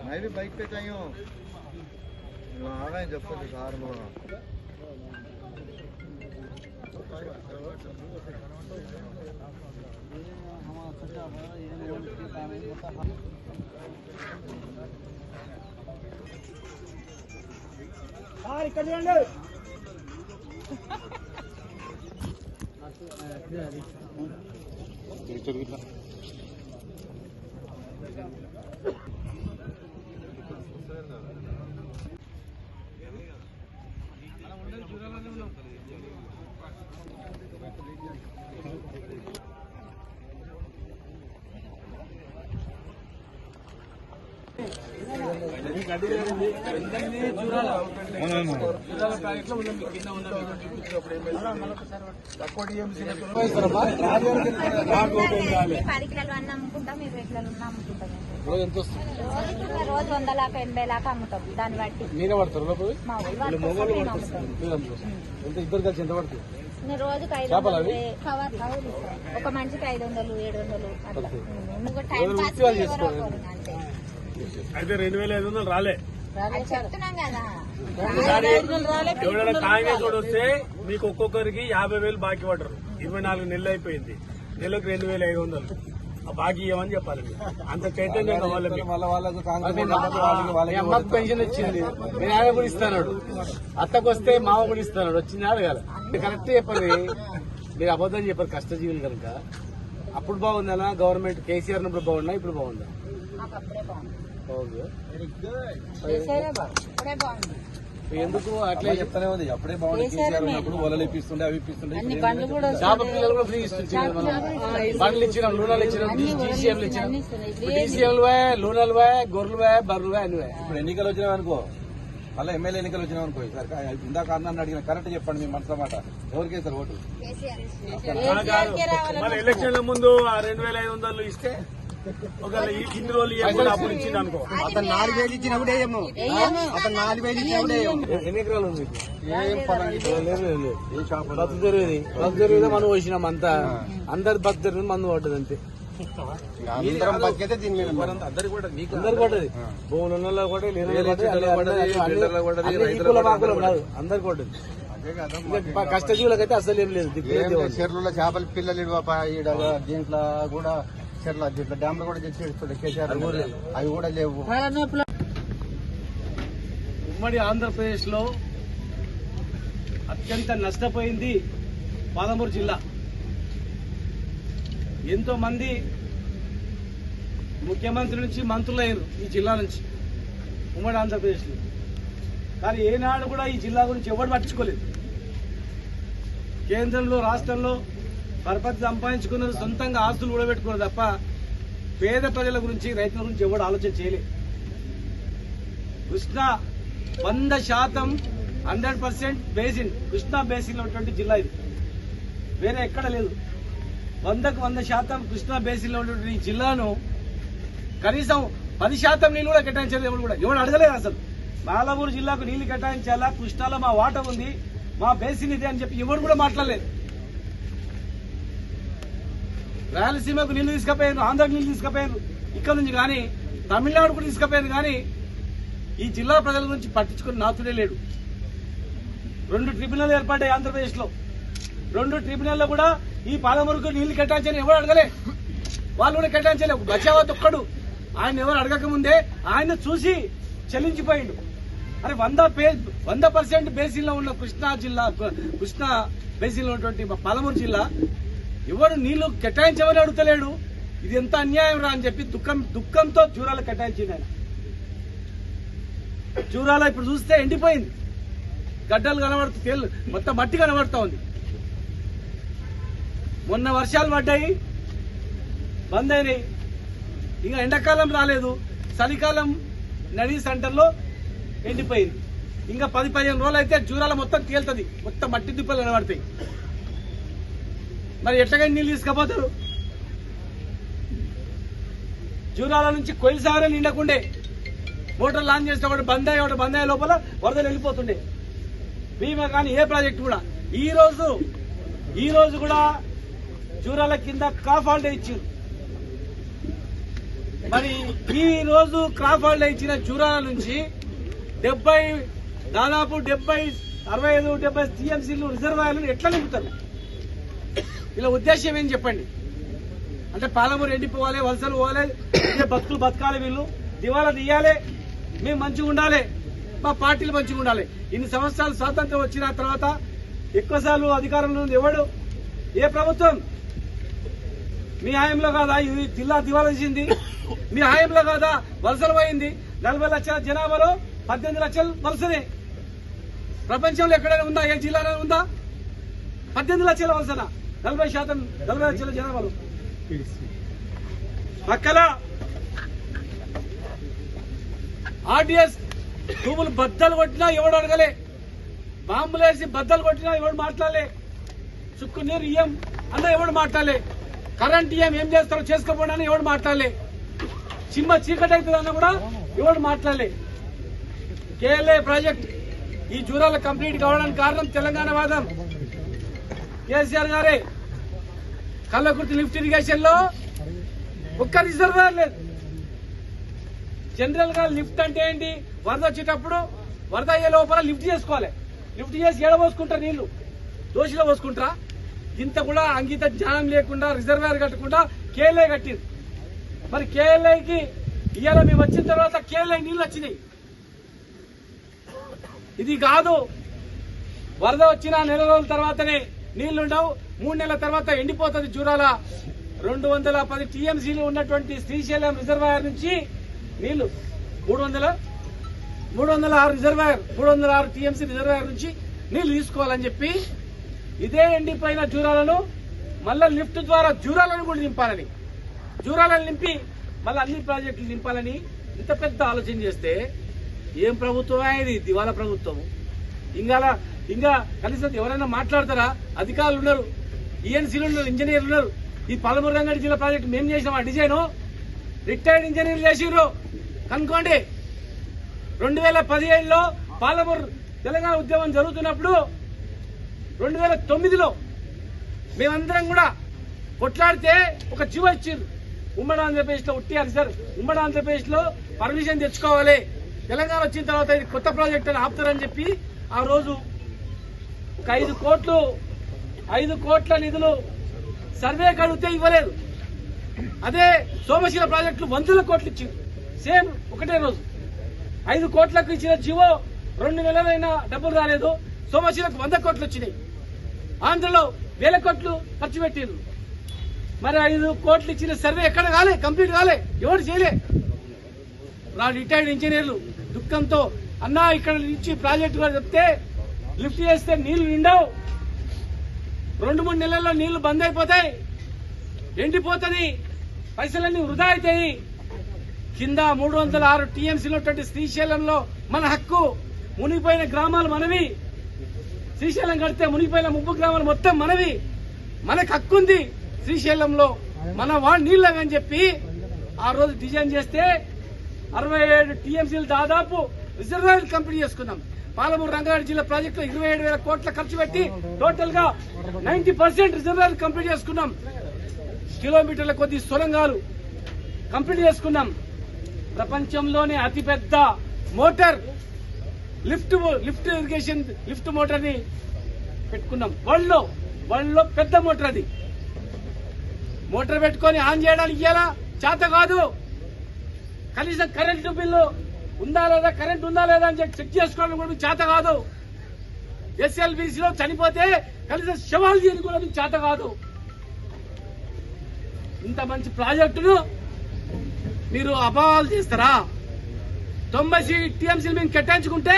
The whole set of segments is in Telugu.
मैं भी बाइक पे चाहिए हूँ आ गए जब तक कार में రోజు 100 లాख 80 लाख అమ్ముతాం. దాన్ని బట్టి మీరే పడతారు ఇద్దరు కలిసి ఎంత పడుతుంది? రోజుకి 500 కవర్ ఒక మనిషికి 500 700 అట్లా. అయితే 2500 రాలే చెప్తున్నాం కదా. ఎవరైనా కాంగ్రెస్ వస్తే మీకు ఒక్కొక్కరికి 50,000 బాకీ పడరు. 24 నెలలు అయిపోయింది. నెలకు 2,500 బాకీ ఇవ్వమని చెప్పాలి. అంత చైతన్యంగా వాళ్ళకి పెన్షన్ వచ్చింది. నేను ఆయన కూడా ఇస్తాడు. అత్తకు వస్తే మామ కూడా ఇస్తాడు. వచ్చింది అడగాలి. కరెక్ట్ చెప్పండి. మీరు అబద్ధం చెప్పారు. కష్టజీవులు కనుక అప్పుడు బాగుందా గవర్నమెంట్? కేసీఆర్ ఉన్నప్పుడు బాగుందా? ఇప్పుడు బాగుందా? ఎందుకు అట్లా చెప్తానే ఉంది. అప్పుడే బాగుంది. కేసీఆర్ ఉన్నప్పుడు వలలు ఇప్పిస్తుండే, అవి ఇప్పిస్తుండే. చేప పిల్లలు కూడా ఫ్రీ ఇస్తుంటారు. బండ్లు ఇచ్చినాం, లూనాలు ఇచ్చినాం, జీసీఎంలు ఇచ్చినాం. డీసీఎంలు లూనాలు గొర్రెలు బర్రెలు అన్ని. ఇప్పుడు ఎన్నికలు వచ్చినాయి అనుకో, మళ్ళీ ఎమ్మెల్యే ఎన్నికలు వచ్చినాం అనుకో, ఇందాక అన్నాన్ని అడిగిన కరెక్ట్ చెప్పండి. మీ మనసులో మాట ఎవరికి సార్ ఓటు? ఎలక్షన్ల ముందు 2,500 ఇస్తే ఒకవేళ ఇన్ని రోజులు అప్పుడు ఇచ్చింది అనుకో, అతను 4,000 ఇచ్చినప్పుడు అతను 4,000 ఇచ్చినప్పుడు ఎన్ని ఎకరాలు ఉంది? బతు జరిగింది మనం పోసినాం. అంతా అందరి బతు జరిగింది మందు పడ్డది అంతే. అందరు పడ్డది. భూములు ఉన్న కూడా అందరు పడ్డది. కష్టజీవులకైతే అసలు ఏం లేదు. చెరువులో చేపల పిల్లలు దీంట్లో కూడా దీంట్లో డ్యామ్ లో కూడా తెచ్చి కేసీఆర్ అవి కూడా లేవు. ఉమ్మడి ఆంధ్రప్రదేశ్ లో అత్యంత నష్టపోయింది పాలమూరు జిల్లా. ఎంతో మంది ముఖ్యమంత్రి నుంచి మంత్రులు అయ్యారు ఈ జిల్లా నుంచి, ఉమ్మడి ఆంధ్రప్రదేశ్ లో. కానీ ఏనాడు కూడా ఈ జిల్లా గురించి ఎవరు పట్టించుకోలేదు. కేంద్రంలో రాష్ట్రంలో పరపతి సంపాదించుకున్నది, సొంతంగా ఆస్తులు కూడా పెట్టుకున్నారు తప్ప పేద ప్రజల గురించి, రైతుల గురించి ఎవరు ఆలోచన చేయలేదు. కృష్ణా 100% 100% బేసిన్, కృష్ణా బేసిన్ లో ఉన్నటువంటి జిల్లా ఇది. వేరే ఎక్కడ లేదు. 100కు 100% కృష్ణా బేసిన్ లో ఉన్నటువంటి ఈ జిల్లాను కనీసం 10% నీళ్లు కూడా కేటాయించలేదు. ఎవరు అడగలేదు అసలు. పాలమూరు జిల్లాకు నీళ్లు కేటాయించాలా, కృష్ణాలో మా వాటా ఉంది, మా బేసిన్ ఇది అని చెప్పి ఎవరు కూడా మాట్లాడలేదు. రాయలసీమకు నీళ్లు తీసుకుపోయారు, ఆంధ్రాకు నీళ్లు తీసుకుపోయారు ఇక్కడ నుంచి, కానీ తమిళనాడు కూడా తీసుకుపోయారు. కానీ ఈ జిల్లా ప్రజల గురించి పట్టించుకుని నాతుడే లేడు. 2 ట్రిబ్యునల్ ఏర్పడ్డాయి ఆంధ్రప్రదేశ్ లో. 2 ట్రిబ్యునల్ లో కూడా ఈ పాలమూరుకు నీళ్లు కేటాయించని ఎవరు అడగలే. వాళ్ళు కూడా కేటాయించలేవు. బచావత్ ఒక్కడు ఆయన ఎవరు అడగక ముందే ఆయన చూసి చెల్లించిపోయిండు. అరే 100% బేసిన్ లో ఉన్న కృష్ణా బేసిన్ లో ఉన్నటువంటి పాలమూరు జిల్లా ఎవరు నీళ్లు కేటాయించమని అడుగుతలేడు. ఇది ఎంత అన్యాయం రా అని చెప్పి దుఃఖంతో చూరాల కేటాయించింది ఆయన. చూరాల ఇప్పుడు చూస్తే ఎండిపోయింది. గడ్డలు కనబడుతూ మొత్తం మట్టి కనబడతా ఉంది. మొన్న వర్షాలు పడ్డాయి, బంద్ అయినాయి. ఇంకా ఎండాకాలం రాలేదు, చలికాలం నడి సెంటర్లో ఎండిపోయింది. ఇంకా 10-15 రోజులు అయితే జూరాల మొత్తం తేలుతుంది, మొత్తం మట్టి దిప్పలు నిలబడతాయి. మరి ఎట్లాగైనా నీళ్ళు తీసుకపోతారు? జూరాల నుంచి కొయిల్ సాగరే నిండకుండే, మోటార్ లాంచ్ చేస్తే ఒకటి బంద్ అయ్యే లోపల వరదలు వెళ్ళిపోతుండే. భీమా కానీ ఏ ప్రాజెక్టు కూడా ఈ రోజు కూడా జూరాల కింద క్రాప్ హాలిడే ఇచ్చారు. మరి ఈ రోజు క్రాప్ హాలిడే ఇచ్చిన జూరాల నుంచి దాదాపు 65-70 టీఎంసీలు రిజర్వాయర్లు ఎట్లా నింపుతారు? ఇలా ఉద్దేశం ఏం చెప్పండి? అంటే పాలమూరు ఎండిపోవాలి, వలసలు పోవాలి, భక్తులు బతకాలి, వీళ్ళు దివాలా తీయాలి, మేము మంచిగా ఉండాలి, మా పార్టీలు మంచిగా ఉండాలి. ఇన్ని సంవత్సరాలు స్వాతంత్రం వచ్చిన తర్వాత ఎక్కువసార్లు అధికారంలో ఉంది ఎవడు? ఏ ప్రభుత్వం? మీ హాయంలో కాదా ఇది జిల్లా దివాలా తీసింది? మీ హాయంలో కాదా వలసలు పోయింది? 40 లక్షల జనాభాలో 18 లక్షలు వలసనే. ప్రపంచంలో ఎక్కడైనా ఉందా? ఏ జిల్లాలో ఉందా? 18 లక్షల వలసన 40 లక్షల జనాభాలో. పక్కల ఆర్డీఎస్ భూములు బద్దలు కొట్టినా ఎవడు అడగలే, బాంబులేసి బద్దలు కొట్టినా ఎవడు మాట్లాడలే, చుక్కు నీరు ఇయ్యం అన్న ఎవడు మాట్లాడలే, కరెంట్ ఇయ్యం ఏం చేస్తారో చేసుకోపోవడానికి ఎవడు మాట్లాడలే, చిమ్మ చీకటి అవుతుందన్న కూడా ఎవడు మాట్లాడలే. కేఎల్ఏ ప్రాజెక్ట్ ఈ జూరాల కంప్లీట్ కావడానికి కారణం తెలంగాణ వాదం. కేసీఆర్ గారే కల్లకుర్తి లిఫ్ట్ ఇరిగేషన్ లో ఒక్క రిజర్వాయర్ లేదు. జనరల్ గా లిఫ్ట్ అంటే ఏంటి? వరద వచ్చేటప్పుడు వరద అయ్యే లోపల లిఫ్ట్ చేసుకోవాలి. లిఫ్ట్ చేసి ఏడ పోసుకుంటారు? నీళ్లు దోషిలో పోసుకుంటారా? ఇంత కూడా అంకిత జ్ఞానం లేకుండా రిజర్వాయర్ కట్టకుండా కేఎల్ఐ కట్టింది. మరి కేఎల్ఐకి ఇవాళ మేము వచ్చిన తర్వాత కేఎల్ఐ నీళ్లు వచ్చినాయి. ఇది కాదు, వరద వచ్చిన నెల రోజుల తర్వాతనే నీళ్లుండవు, 3 నెలల తర్వాత ఎండిపోతుంది జూరాల. 210 టీఎంసీలు ఉన్నటువంటి శ్రీశైలం రిజర్వాయర్ నుంచి నీళ్లు 306 టీఎంసీ రిజర్వాయర్ నుంచి నీళ్లు తీసుకోవాలని చెప్పి ఇదే ఎండిపోయిన జూరాలను మళ్ళా లిఫ్ట్ ద్వారా జూరాలను కూడా నింపాలని, జూరాలను నింపి మళ్ళీ అన్ని ప్రాజెక్టులు నింపాలని ఇంత పెద్ద ఆలోచన చేస్తే ఏం ప్రభుత్వమే ఇది? దివాలా ప్రభుత్వం. ఇంకా కనీసం ఎవరైనా మాట్లాడతారా? అధికారులు ఉన్నారు, ఈఎన్సీలు ఉన్నారు, ఇంజనీర్లు ఉన్నారు. ఈ పాలమూరు రంగారెడ్డి జిల్లా ప్రాజెక్టు మేము చేసాం. ఆ డిజైన్ రిటైర్డ్ ఇంజనీర్లు చేసిర్రు. కనుకోండి, 2017లో పాలమూరు తెలంగాణ ఉద్యమం జరుగుతున్నప్పుడు 2009లో మేమందరం కూడా కొట్లాడితే ఒక జీవో ఇచ్చారు. ఉమ్మడి ఆంధ్రప్రదేశ్ లో ఉట్టియారు సార్, ఉమ్మడి ఆంధ్రప్రదేశ్ లో పర్మిషన్ తెచ్చుకోవాలి, తెలంగాణ వచ్చిన తర్వాత ఇది కొత్త ప్రాజెక్ట్ అని ఆపుతారని చెప్పి ఆ రోజు ఒక 5 కోట్ల నిధులు సర్వే కడిగితే ఇవ్వలేదు. అదే సోమశిల ప్రాజెక్టులు 100 కోట్లు ఇచ్చింది. సేమ్ ఒకటే రోజు 5 కోట్లకు ఇచ్చిన జీవో 2 నెలలైనా డబ్బులు రాలేదు. సోమశిలకు 100 కోట్లు వచ్చినాయి. ఆంధ్రలో 1000 కోట్లు ఖర్చు పెట్టిండ్రు. మరి 5 కోట్లు ఇచ్చిన సర్వే ఎక్కడ కాలే, కంప్లీట్ కాలే, ఎవరు చేయలే. రిటైర్డ్ ఇంజనీర్లు దుఃఖంతో అన్నా ఇక్కడ నుంచి ప్రాజెక్టు కూడా చెప్తే లిఫ్ట్ చేస్తే నీళ్లు నిండవు, 2-3 నెలల్లో నీళ్లు బంద్ అయిపోతాయి, ఎండిపోతుంది, పైసలన్నీ వృధా అవుతాయి. కింద 306 టీఎంసీలు ఉన్నటువంటి శ్రీశైలంలో మన హక్కు. మునిగిపోయిన గ్రామాలు మనవి. శ్రీశైలం కడితే మునిగిపోయిన 30 గ్రామాలు మొత్తం మనవి. మనకు హక్కు ఉంది శ్రీశైలంలో, మన నీళ్ళు అని చెప్పి ఆ రోజు డిజైన్ చేస్తే 67 టీఎంసీలు దాదాపు రిజర్వాయర్ కంప్లీట్ చేసుకున్నాం. పాలమూరు రంగారెడ్డి జిల్లా ప్రాజెక్టులో 27,000 కోట్ల ఖర్చు పెట్టి టోటల్ గా 90% రిజర్వాయర్ కంప్లీట్ చేసుకున్నాం. కిలోమీటర్ల కొద్ది సొరంగాలు కంప్లీట్ చేసుకున్నాం. ప్రపంచంలోనే అతిపెద్ద motor lift irrigation lift motor ని పెట్టుకున్నాం. వరల్డ్ లో పెద్ద మోటార్ అది. మోటార్ పెట్టుకొని ఆన్ చేయడానికి ఇయ్యాలా చేత కాదు. కనీసం కరెంటు బిల్లు ఉందా లేదా, కరెంట్ ఉందా లేదా అని చెక్ చేసుకోవడం కూడా చేత కాదు. ఎస్ఎల్బీసీలో చనిపోతే కనీసం శవాలు చేయడం కూడా చేత కాదు. ఇంత మంచి ప్రాజెక్టును మీరు అభావాలు చేస్తారా? 90 టీఎంసీలు మేము కేటాయించుకుంటే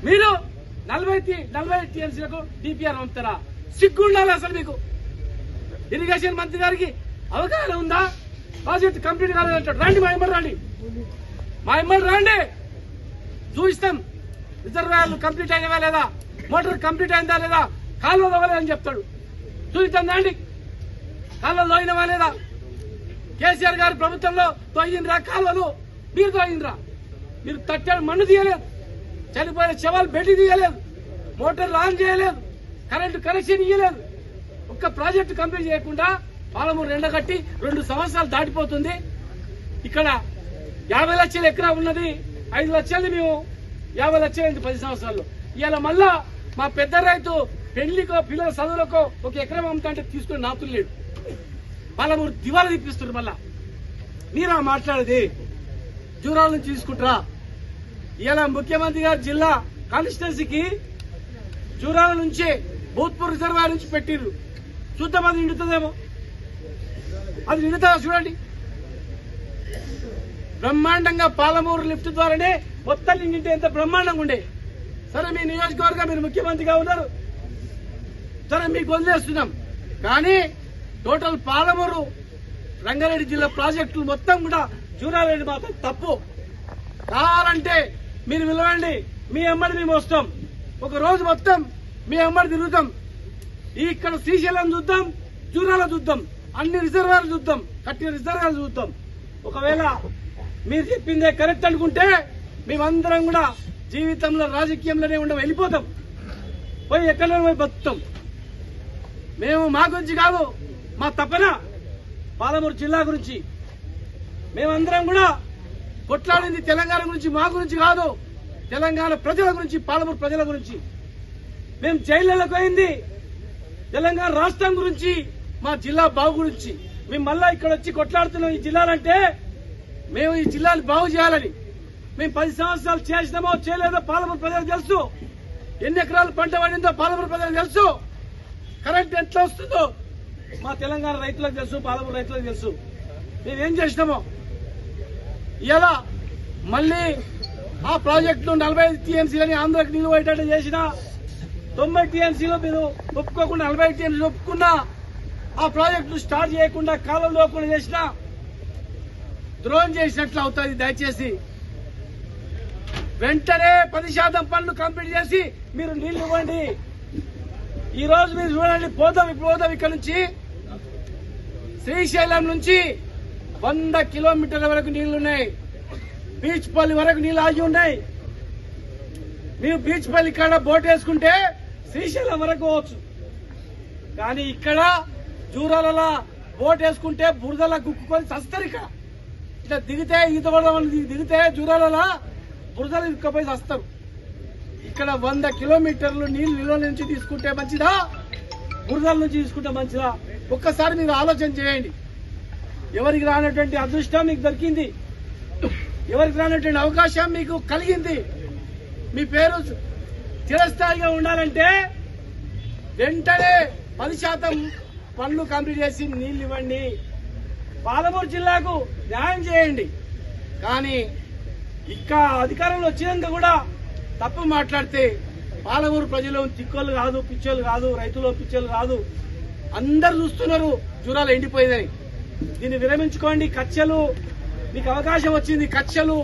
మీరు 40 టీఎంసీలకు డిపిఆర్ పంపుతారా? సిగ్గు ఉండాలి అసలు మీకు. ఇరిగేషన్ మంత్రి గారికి అవగాహన ఉందా? ప్రాజెక్ట్ కంప్లీట్ కాలేదంటాడు. రండి మా ఎమ్మడి రండి, చూపిస్తాం. రిజర్వాయర్లు కంప్లీట్ అయినవా లేదా, మోటార్ కంప్లీట్ అయిందా లేదా, కాలువ తవ్వలేదని చెప్తాడు. చూపించండి అండి, కాలువ తోయినవా లేదా? కేసీఆర్ గారి ప్రభుత్వంలో తోయిండ్రా కాలువలు? మీరు తోయిండ్రా? మీరు తట్టాడు మన్ను తీయలేదు, చనిపోయిన శవాలు బెడ్డి తీయలేదు, మోటార్లు ఆన్ చేయలేదు, కరెంటు కనెక్షన్ ఇయ్యలేదు. ఒక్క ప్రాజెక్టు కంప్లీట్ చేయకుండా పాలమూరు ఎండగట్టి 2 సంవత్సరాలు దాటిపోతుంది. ఇక్కడ 50 లక్షల ఎకరా ఉన్నది, 5 లక్షలు మేము 50 లక్షలైంది 10 సంవత్సరాల్లో. ఇవాళ మళ్ళా మా పెద్ద రైతు పెళ్లికో పిల్లల చదువులకో 1 ఎకరం అమ్ముతా అంటే తీసుకుని నాతులు లేడు. పాలమూరు దివాలా తిప్పిస్తున్నారు. మళ్ళా మీరా మాట్లాడేది? జూరాల నుంచి తీసుకుంటారా? ఇవాళ ముఖ్యమంత్రి గారు జిల్లా కాన్స్టిట్యున్సీకి జూరాల నుంచి భూత్పూర్ రిజర్వాయర్ నుంచి పెట్టిర్రు. చూద్దాం అది నిండుతుందేమో. అది నిండుతుందా చూడండి. బ్రహ్మాండంగా పాలమూరు లిఫ్ట్ ద్వారానే మొత్తం నిండింటే ఎంత బ్రహ్మాండంగా ఉండే. సరే మీ నియోజకవర్గం మీరు ముఖ్యమంత్రిగా ఉన్నారు, సరే మీకు వదిలేస్తున్నాం. కానీ టోటల్ పాలమూరు రంగారెడ్డి జిల్లా ప్రాజెక్టులు మొత్తం కూడా జూరారెడ్డి మాత్రం తప్పు. కావాలంటే మీరు పిలవండి, మీ అమ్మడి మేము వస్తాం. ఒక రోజు మొత్తం మీ అమ్మడి తిరుగుతాం. ఇక్కడ శ్రీశైలం చూద్దాం, జూరాల చూద్దాం, అన్ని రిజర్వాయర్లు చూద్దాం, కట్టిన రిజర్వాయర్లు చూద్దాం. ఒకవేళ మీరు చెప్పిందే కరెక్ట్ అనుకుంటే మేమందరం కూడా జీవితంలో రాజకీయంలోనే వెళ్ళిపోతాం, పోయి ఎక్కడో పోయి బతుకుతాం. మేము మా గురించి కాదు, మా తపన పాలమూరు జిల్లా గురించి. మేమందరం కూడా కొట్లాడింది తెలంగాణ గురించి, మా గురించి కాదు, తెలంగాణ ప్రజల గురించి, పాలమూరు ప్రజల గురించి. మేము జైళ్లకు పోయింది తెలంగాణ రాష్ట్రం గురించి, మా జిల్లా బాగు గురించి. మేము మళ్ళా ఇక్కడ వచ్చి కొట్లాడుతున్నాం ఈ జిల్లాలంటే మేము ఈ జిల్లాని బాగు చేయాలని. మేము 10 సంవత్సరాలు చేసినామో చేయలేదో పాలమూరు ప్రజలకు తెలుసు. ఎన్ని ఎకరాలు పంట పండిందో పాలమూరు ప్రజలకు తెలుసు. కరెంట్ ఎట్లా వస్తుందో మా తెలంగాణ రైతులకు తెలుసు, పాలమూరు రైతులకు తెలుసు. మేమేం చేసినామో. ఇలా మళ్ళీ ఆ ప్రాజెక్టును 45 టీఎంసీలని ఆంధ్రాకి నీళ్లు పోయేటట్టు చేసిన, 90 టీఎంసీలో మీరు ఒప్పుకోకుండా 45 టీఎంసీలు ఒప్పుకున్నా, ఆ ప్రాజెక్టు స్టార్ట్ చేయకుండా కాలం లోపల చేసినా ద్రోహం చేసినట్లు అవుతుంది. దయచేసి వెంటనే 10% పనులు కంప్లీట్ చేసి మీరు నీళ్లు ఇవ్వండి. ఈ రోజు మీరు చూడండి, పోదాం ఇక్కడ నుంచి శ్రీశైలం నుంచి 100 కిలోమీటర్ల వరకు నీళ్లున్నాయి. బీచ్ పల్లి వరకు నీళ్లు ఆగి ఉన్నాయి. మీరు బీచ్ పల్లి ఇక్కడ బోట్ వేసుకుంటే శ్రీశైలం వరకు పోవచ్చు. కానీ ఇక్కడ జూరాల బోట్ వేసుకుంటే బురదలా గుక్కుకొని చస్తారు. ఇట్లా దిగితే ఈత దిగితే జూరాల బురదలు ఇక్కపోయి చస్తారు. ఇక్కడ 100 కిలోమీటర్లు నీళ్లు నిల్వ నుంచి తీసుకుంటే మంచిదా, బురదల నుంచి తీసుకుంటే మంచిదా? ఒక్కసారి మీరు ఆలోచన చేయండి. ఎవరికి రానటువంటి అదృష్టం మీకు దొరికింది, ఎవరికి రానటువంటి అవకాశం మీకు కలిగింది. మీ పేరు చిరస్థాయిగా ఉండాలంటే వెంటనే 10% పనులు కంప్లీట్ చేసి నీళ్లు ఇవ్వండి. పాలమూరు జిల్లాకు న్యాయం చేయండి. కానీ ఇంకా అధికారంలో వచ్చినాక కూడా తప్పు మాట్లాడితే పాలమూరు ప్రజలు తిక్కోళ్ళు కాదు, పిచ్చోళ్ళు కాదు, రైతులు పిచ్చోళ్ళు కాదు, అందరు చూస్తున్నారు జూరాలు ఎండిపోయిందని. దీన్ని విరమించుకోండి. కక్షలు మీకు అవకాశం వచ్చింది, కక్షలు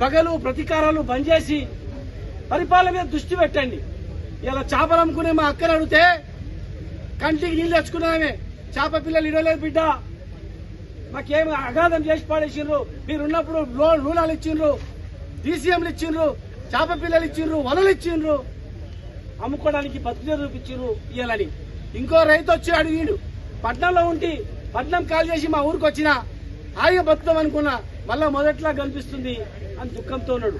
పగలు ప్రతీకారాలు బంద్ చేసి పరిపాలన మీద దృష్టి పెట్టండి. ఇలా చేపలు అమ్ముకునే మా అక్కని అడిగితే కంటికి నీళ్ళు తెచ్చుకున్నామే, చేప పిల్లలు ఇడలేదు బిడ్డ, మాకేమి అగాధం చేసి పాడేసిండ్రు. మీరున్నప్పుడు నూనెలు ఇచ్చిండ్రు, డీసీఎంలు ఇచ్చిండ్రు, చేప పిల్లలు ఇచ్చిండ్రు, వలలు ఇచ్చిండ్రు, అమ్ముకోవడానికి బతుకులు చూపించిండ్రు ఇయ్యాలని. ఇంకో రైతు వచ్చి అడిగిండు, పట్నంలో ఉండి పట్నం కాల్ చేసి మా ఊరికి వచ్చినా హాయిగా బతుకుతాం అనుకున్నా, మళ్ళా మొదట్లా కనిపిస్తుంది అని దుఃఖంతో ఉన్నాడు.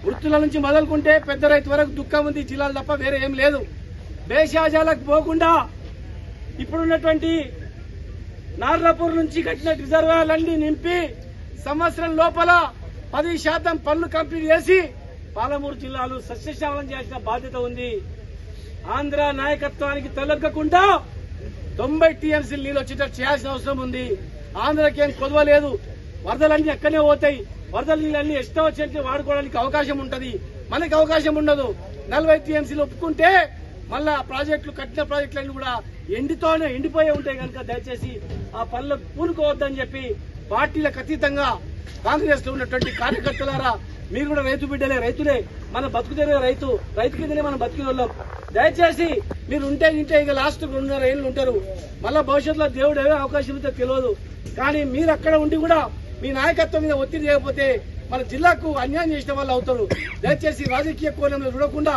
వృత్తుల నుంచి మొదలుకుంటే పెద్ద రైతు వరకు దుఃఖం ఉంది జిల్లాలు తప్ప వేరే ఏం లేదు. దేశాజాలకు పోకుండా ఇప్పుడున్నటువంటి నార్లాపూర్ నుంచి కట్టిన రిజర్వాయర్లన్నీ నింపి సంవత్సరం లోపల 10% పనులు కంప్లీట్ చేసి పాలమూరు జిల్లాలు సస్యశ్యామలం చేసిన బాధ్యత ఉంది. ఆంధ్ర నాయకత్వానికి తలొగ్గకుండా 90 టీఎంసీలు నీళ్ళు వచ్చేటట్టు చేయాల్సిన అవసరం ఉంది. ఆంధ్రకి ఏం కొదవలేదు, వరదలన్నీ ఎక్కడనే పోతాయి. వరదల నీళ్ళన్నీ ఇష్టం వచ్చినట్టు వాడుకోవడానికి అవకాశం ఉంటది, మనకి అవకాశం ఉండదు. 40 టీఎంసీలు ఒప్పుకుంటే మళ్ళా ప్రాజెక్టులు కట్టిన ప్రాజెక్టులన్నీ కూడా ఎండిపోయే ఉంటాయి కనుక దయచేసి ఆ పనులకు పూనుకోవద్దని చెప్పి పార్టీలకు అతీతంగా కాంగ్రెస్ లో ఉన్నటువంటి కార్యకర్తలారా మీరు కూడా రైతు బిడ్డలే, రైతులే, మన బతుకుదేరే రైతు కిందనే మనం బతికిన వాళ్ళం. దయచేసి మీరు ఉంటే ఇక లాస్ట్ 2.5 ఏళ్ళు ఉంటారు. మళ్ళా భవిష్యత్తులో దేవుడు ఏవే అవకాశం ఇస్తే తెలియదు. కానీ మీరు అక్కడ ఉండి కూడా మీ నాయకత్వం మీద ఒత్తిడి చేయకపోతే మన జిల్లాకు అన్యాయం చేసిన వాళ్ళు అవుతారు. దయచేసి రాజకీయ కోణంలో చూడకుండా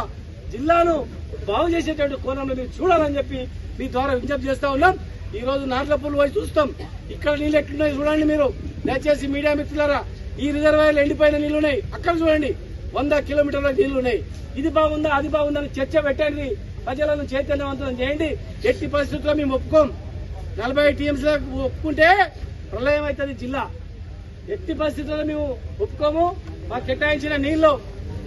జిల్లాను బాగు చేసేటువంటి కోణంలో మీరు చూడాలని చెప్పి మీ ద్వారా విజ్ఞప్తి చేస్తా ఉన్నాం. ఈ రోజు నార్లపూల్ పోయి చూస్తాం, ఇక్కడ నీళ్ళు ఎట్లున్నాయి చూడండి మీరు. దయచేసి మీడియా మిత్రులారా, ఈ రిజర్వాయర్లు ఎండిపోయిన నీళ్లు ఉన్నాయి, అక్కడ చూడండి 100 కిలోమీటర్ల నీళ్లు ఉన్నాయి. ఇది బాగుందా అది బాగుందా అని చర్చ పెట్టండి, ప్రజలను చైతన్యవంతం చేయండి. ఎట్టి పరిస్థితుల్లో మేము ఒప్పుకోం. 40 టీఎంసీలకు ఒప్పుకుంటే ప్రళయం అవుతుంది జిల్లా. ఎట్టి పరిస్థితుల్లో మేము ఒప్పుకోము. మాకు కేటాయించిన నీళ్లు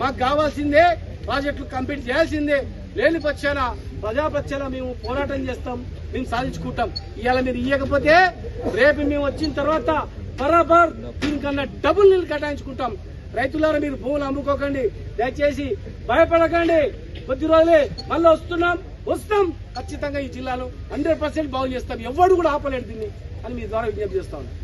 మాకు కావాల్సిందే, ప్రాజెక్టులు కంప్లీట్ చేయాల్సిందే. లేని పక్షాన ప్రజాపక్షాన మేము పోరాటం చేస్తాం, మేము సాధించుకుంటాం. ఇవాళ మీరు ఇవ్వకపోతే రేపు మేము వచ్చిన తర్వాత బరాబర్ దీనికన్నా డబుల్ నీళ్లు కేటాయించుకుంటాం. రైతులారా మీరు భూములు అమ్ముకోకండి, దయచేసి భయపడకండి. కొద్ది రోజులే మళ్ళీ వస్తాం ఖచ్చితంగా ఈ జిల్లాలో 100% బాగు చేస్తాం. ఎవడు కూడా ఆపలేడు దీన్ని అని మీ ద్వారా విజ్ఞప్తి చేస్తా ఉన్నాం.